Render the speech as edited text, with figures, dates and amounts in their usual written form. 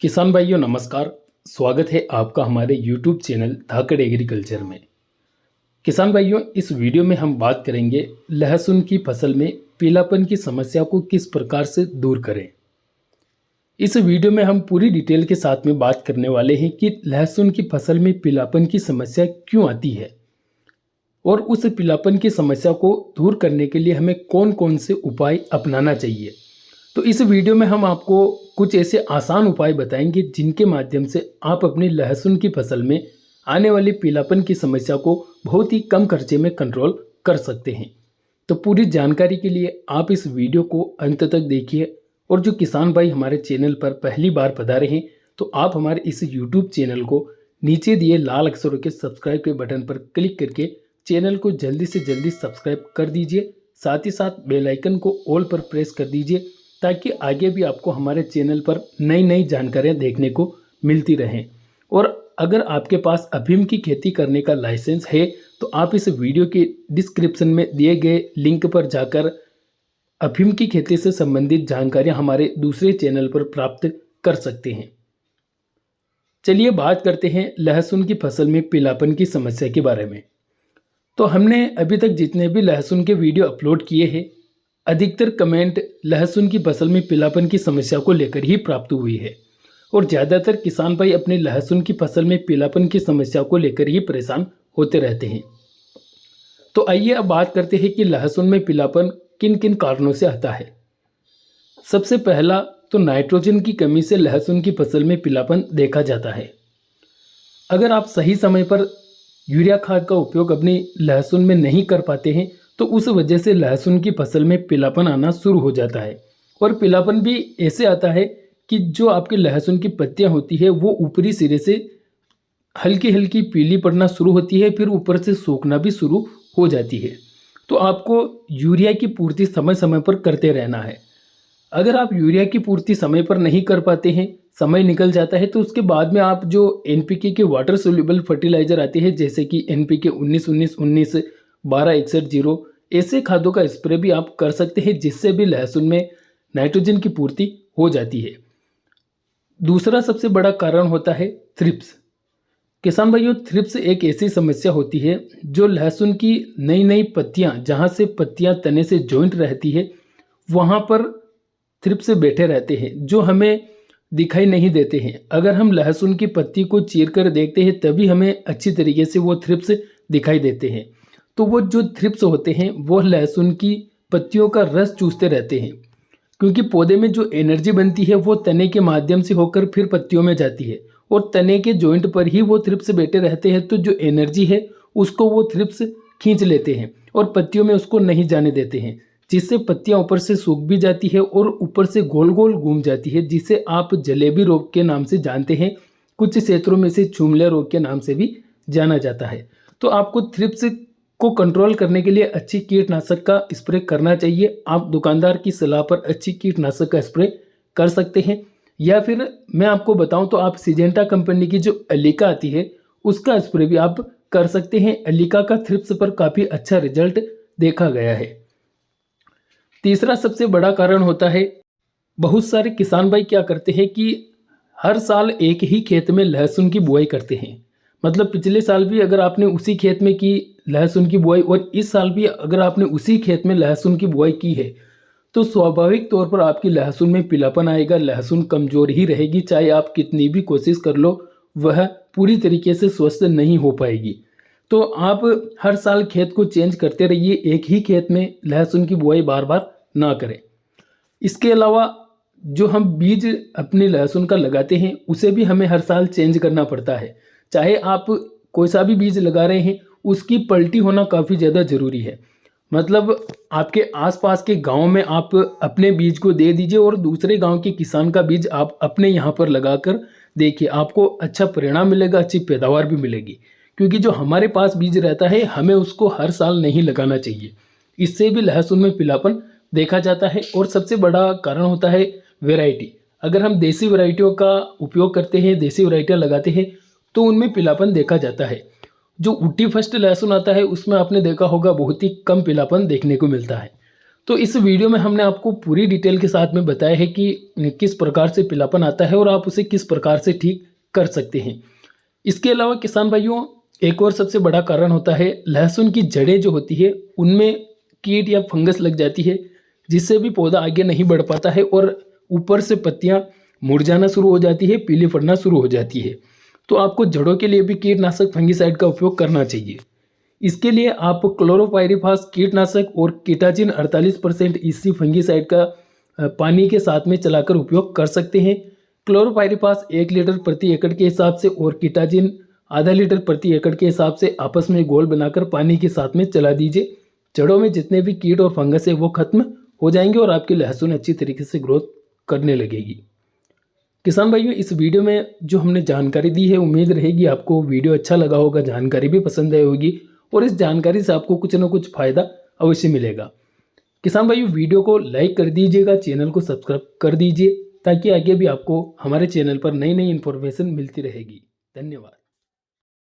किसान भाइयों नमस्कार। स्वागत है आपका हमारे YouTube चैनल धाकड़ एग्रीकल्चर में। किसान भाइयों, इस वीडियो में हम बात करेंगे लहसुन की फसल में पीलापन की समस्या को किस प्रकार से दूर करें। इस वीडियो में हम पूरी डिटेल के साथ में बात करने वाले हैं कि लहसुन की फसल में पीलापन की समस्या क्यों आती है और उस पीलापन की समस्या को दूर करने के लिए हमें कौन कौन से उपाय अपनाना चाहिए। तो इस वीडियो में हम आपको कुछ ऐसे आसान उपाय बताएंगे जिनके माध्यम से आप अपनी लहसुन की फसल में आने वाली पीलापन की समस्या को बहुत ही कम खर्चे में कंट्रोल कर सकते हैं। तो पूरी जानकारी के लिए आप इस वीडियो को अंत तक देखिए। और जो किसान भाई हमारे चैनल पर पहली बार पधारे हैं तो आप हमारे इस यूट्यूब चैनल को नीचे दिए लाल अक्षरों के सब्सक्राइब के बटन पर क्लिक करके चैनल को जल्दी से जल्दी सब्सक्राइब कर दीजिए। साथ ही साथ बेल आइकन को ऑल पर प्रेस कर दीजिए ताकि आगे भी आपको हमारे चैनल पर नई नई जानकारियाँ देखने को मिलती रहें। और अगर आपके पास अफीम की खेती करने का लाइसेंस है तो आप इस वीडियो के डिस्क्रिप्शन में दिए गए लिंक पर जाकर अफीम की खेती से संबंधित जानकारियाँ हमारे दूसरे चैनल पर प्राप्त कर सकते हैं। चलिए बात करते हैं लहसुन की फसल में पीलापन की समस्या के बारे में। तो हमने अभी तक जितने भी लहसुन के वीडियो अपलोड किए हैं अधिकतर कमेंट लहसुन की फसल में पीलापन की समस्या को लेकर ही प्राप्त हुई है और ज़्यादातर किसान भाई अपने लहसुन की फसल में पीलापन की समस्या को लेकर ही परेशान होते रहते हैं। तो आइए अब बात करते हैं कि लहसुन में पीलापन किन किन कारणों से आता है। सबसे पहला तो नाइट्रोजन की कमी से लहसुन की फसल में पीलापन देखा जाता है। अगर आप सही समय पर यूरिया खाद का उपयोग अपनी लहसुन में नहीं कर पाते हैं तो उस वजह से लहसुन की फसल में पीलापन आना शुरू हो जाता है। और पीलापन भी ऐसे आता है कि जो आपकी लहसुन की पत्तियां होती है वो ऊपरी सिरे से हल्की हल्की पीली पड़ना शुरू होती है, फिर ऊपर से सूखना भी शुरू हो जाती है। तो आपको यूरिया की पूर्ति समय समय पर करते रहना है। अगर आप यूरिया की पूर्ति समय पर नहीं कर पाते हैं, समय निकल जाता है, तो उसके बाद में आप जो NPK के वाटर सोल्यूबल फर्टिलाइजर आते हैं जैसे कि NPK 19-19-19, 12-61-0 ऐसे खादों का स्प्रे भी आप कर सकते हैं जिससे भी लहसुन में नाइट्रोजन की पूर्ति हो जाती है। दूसरा सबसे बड़ा कारण होता है थ्रिप्स। किसान भाइयों, थ्रिप्स एक ऐसी समस्या होती है जो लहसुन की नई नई पत्तियां, जहां से पत्तियां तने से जॉइंट रहती है वहां पर थ्रिप्स बैठे रहते हैं जो हमें दिखाई नहीं देते हैं। अगर हम लहसुन की पत्ती को चीर कर देखते हैं तभी हमें अच्छी तरीके से वो थ्रिप्स दिखाई देते हैं। तो वो जो थ्रिप्स होते हैं वो लहसुन की पत्तियों का रस चूसते रहते हैं, क्योंकि पौधे में जो एनर्जी बनती है वो तने के माध्यम से होकर फिर पत्तियों में जाती है और तने के जॉइंट पर ही वो थ्रिप्स बैठे रहते हैं। तो जो एनर्जी है उसको वो थ्रिप्स खींच लेते हैं और पत्तियों में उसको नहीं जाने देते हैं, जिससे पत्तियां ऊपर से सूख भी जाती है और ऊपर से गोल गोल घूम जाती है, जिसे आप जलेबी रोग के नाम से जानते हैं। कुछ क्षेत्रों में से चुमला रोग के नाम से भी जाना जाता है। तो आपको थ्रिप्स को कंट्रोल करने के लिए अच्छी कीटनाशक का स्प्रे करना चाहिए। आप दुकानदार की सलाह पर अच्छी कीटनाशक का स्प्रे कर सकते हैं, या फिर मैं आपको बताऊं तो आप सिजेंटा कंपनी की जो एलिका आती है उसका स्प्रे भी आप कर सकते हैं। एलिका का थ्रिप्स पर काफ़ी अच्छा रिजल्ट देखा गया है। तीसरा सबसे बड़ा कारण होता है, बहुत सारे किसान भाई क्या करते हैं कि हर साल एक ही खेत में लहसुन की बुआई करते हैं। मतलब पिछले साल भी अगर आपने उसी खेत में की लहसुन की बुआई और इस साल भी अगर आपने उसी खेत में लहसुन की बुआई की है तो स्वाभाविक तौर पर आपकी लहसुन में पीलापन आएगा। लहसुन कमज़ोर ही रहेगी, चाहे आप कितनी भी कोशिश कर लो वह पूरी तरीके से स्वस्थ नहीं हो पाएगी। तो आप हर साल खेत को चेंज करते रहिए, एक ही खेत में लहसुन की बुआई बार बार ना करें। इसके अलावा जो हम बीज अपने लहसुन का लगाते हैं उसे भी हमें हर साल चेंज करना पड़ता है। चाहे आप कोई सा भी बीज लगा रहे हैं उसकी पलटी होना काफ़ी ज़्यादा ज़रूरी है। मतलब आपके आसपास के गांव में आप अपने बीज को दे दीजिए और दूसरे गांव के किसान का बीज आप अपने यहाँ पर लगाकर देखिए, आपको अच्छा परिणाम मिलेगा, अच्छी पैदावार भी मिलेगी। क्योंकि जो हमारे पास बीज रहता है हमें उसको हर साल नहीं लगाना चाहिए, इससे भी लहसुन में पीलापन देखा जाता है। और सबसे बड़ा कारण होता है वैरायटी। अगर हम देसी वैरायटियों का उपयोग करते हैं, देसी वैरायटियाँ लगाते हैं तो उनमें पीलापन देखा जाता है। जो ऊटी फर्स्ट लहसुन आता है उसमें आपने देखा होगा बहुत ही कम पीलापन देखने को मिलता है। तो इस वीडियो में हमने आपको पूरी डिटेल के साथ में बताया है कि किस प्रकार से पीलापन आता है और आप उसे किस प्रकार से ठीक कर सकते हैं। इसके अलावा किसान भाइयों, एक और सबसे बड़ा कारण होता है लहसुन की जड़ें जो होती है उनमें कीट या फंगस लग जाती है, जिससे भी पौधा आगे नहीं बढ़ पाता है और ऊपर से पत्तियां मुरझाना शुरू हो जाती है, पीली पड़ना शुरू हो जाती है। तो आपको जड़ों के लिए भी कीटनाशक फंगिसाइड का उपयोग करना चाहिए। इसके लिए आप क्लोरोपाइरीफास कीटनाशक और कीटाजिन 48% ईसी फंगिसाइड का पानी के साथ में चलाकर उपयोग कर सकते हैं। क्लोरोपाइरीफास 1 लीटर प्रति एकड़ के हिसाब से और कीटाजिन आधा लीटर प्रति एकड़ के हिसाब से आपस में घोल बनाकर पानी के साथ में चला दीजिए। जड़ों में जितने भी कीट और फंगस है वो खत्म हो जाएंगे और आपकी लहसुन अच्छी तरीके से ग्रोथ करने लगेगी। किसान भाइयों, इस वीडियो में जो हमने जानकारी दी है, उम्मीद रहेगी आपको वीडियो अच्छा लगा होगा, जानकारी भी पसंद आई होगी और इस जानकारी से आपको कुछ ना कुछ फायदा अवश्य मिलेगा। किसान भाइयों, वीडियो को लाइक कर दीजिएगा, चैनल को सब्सक्राइब कर दीजिए ताकि आगे भी आपको हमारे चैनल पर नई नई इन्फॉर्मेशन मिलती रहेगी। धन्यवाद।